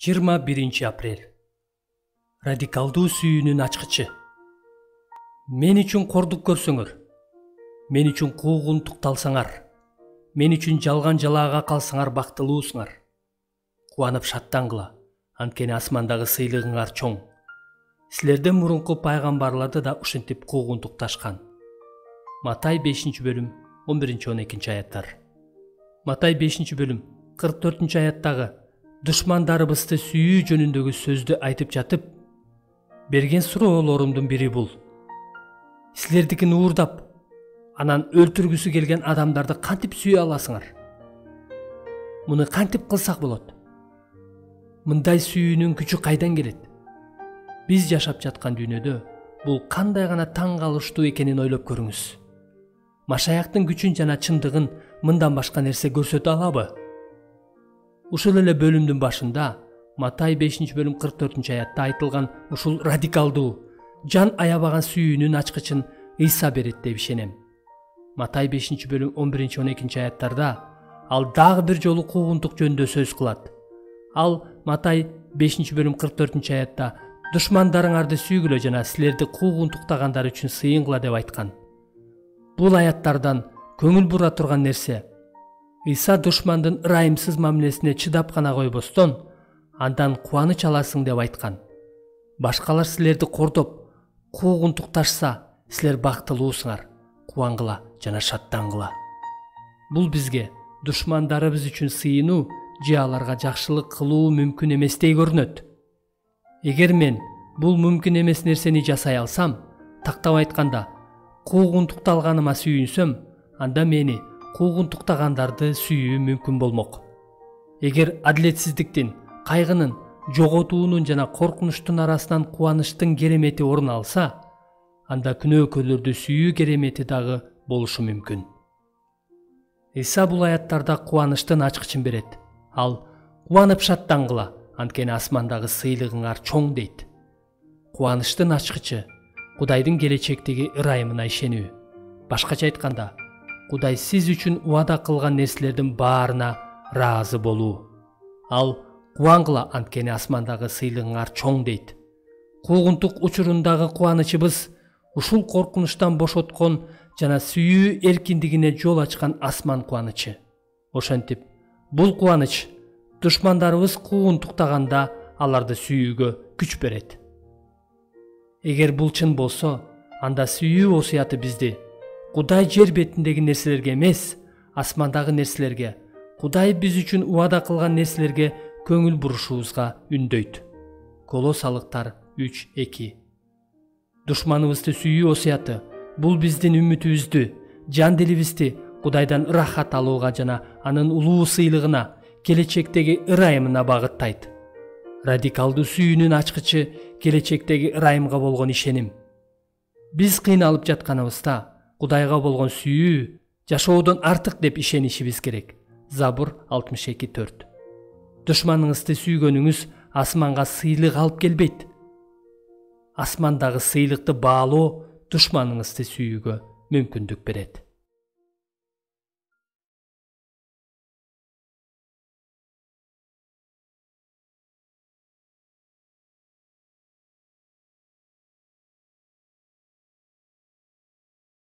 21 апрель. Радикалдуу сүйүүнүн ачкычы. Мен үчүн кордук көрсөңөр, мен үчүн куугунтукталсаңар, мен үчүн жалган жалаага калсаңар бактылуусуңар. Кубанып шаттангыла, анткени асмандагы сыйлыгыңар чоң. Силерден мурунку пайгамбарларды да ушинтип куугунтукташкан. Матай 5 бөлүм 11-12 аяттар. Матай 5 бөлүм 44 аяттагы душмандарыбызды сүйүү жөнүндөгү сөздү айтып жатып, берген суроолорумдун бири бул. Силердикин уурдап, анан өлтүргүсү келген адамдарды кантип сүйө аласыңар? Муну кантип кылсак болот? Мындай сүйүүнүн күчү кайдан келет? Биз жашап жаткан дүйнөдө бул кандай гана таң калыштуу экенин ойлоп көрүңүз. Машаяктын күчүн жана чындыгын мындан башка нерсе көрсөтө алабы? Ушул эле бөлүмдүн башында Матай 5 бөлүм 44 аятта айтылган ушул радикалдуу, жан аябаган сүйүүнүн ачкычын Ыйса берет деп ишенем. Матай 5 бөлүм 11-12 аяттарда ал дагы бир жолу куугунтук жөнүндө сөз кылат. Ал Матай 5 бөлүм 44 аятта душмандарыңарды сүйгүлө жана силерди куугунтуктагандар үчүн сыйынгыла деп айткан. Бул аяттардан көңүл бура турган нерсе, Ыйса душмандын ырайымсыз мамилесине чыдап гана койбостон, андан кубаныч аласың деп айткан. Башкалар силерди кордоп, куугунтукташса, силер бактылуусуңар, кубангыла жана шаттангыла. Бул бизге душмандарыбыз үчүн сыйынуу же аларга жакшылык кылуу мүмкүн эместей көрүнөт. Эгер мен бул мүмкүн эмес нерсени жасай алсам, тактап айтканда, куугунтукталганыма сүйүнсөм, анда мени куугунтуктагандарды сүйүү мүмкүн болмок. Эгер адилетсиздиктин, кайгынын, жоготуунун жана коркунучтун арасынан кубанычтын керемети орун алса, анда күнөөкөрлөрдү сүйүү керемети дагы болушу мүмкүн. Ыйса бул аяттарда кубанычтын ачкычын берет. Ал кубанып шаттангыла, анткени асмандагы сыйлыгыңар чоң дейт. Кубанычтын ачкычы Кудайдын келечектеги ырайымына ишенүү. Башкача айтканда, Кудай сиз үчүн убада кылган нерселердин баарына ыраазы болуу. Ал кубангыла, анткени асмандагы сыйлыгыңар чоң дейт. Куугунтук учурундагы кубанычыбыз ушул коркунучтан бошоткон жана сүйүү эркиндигине жол ачкан асман кубанычы. Ошентип, бул кубаныч душмандарыбыз куугунтуктаганда аларды сүйүүгө күч берет. Эгер бул чын болсо, анда сүйүү осуяты бизди Кудай жер бетиндеги нерселерге эмес, асмандагы нерселерге, Кудай биз үчүн убада кылган нерселерге көңүл бурушубузга үндөйт. Колосалыктар 3:2. Душманыбызды сүйүү осуяты бул биздин үмүтүбүздү, жан дилибизди Кудайдан ырахат алууга жана анын улуу сыйлыгына, келечектеги ырайымына багыттайт. Радикалдуу сүйүүнүн ачкычы келечектеги ырайымга болгон ишеним. Биз кыйналып жатканыбызда Кудайга болгон сүйүү жашоодон артык деп ишенишибиз керек. Забур 62:4. Душманыңызды сүйгөнүңүз асманга сыйлык алып келбейт. Асмандагы сыйлыкты баалоо душманыңызды сүйүүгө мүмкүндүк берет.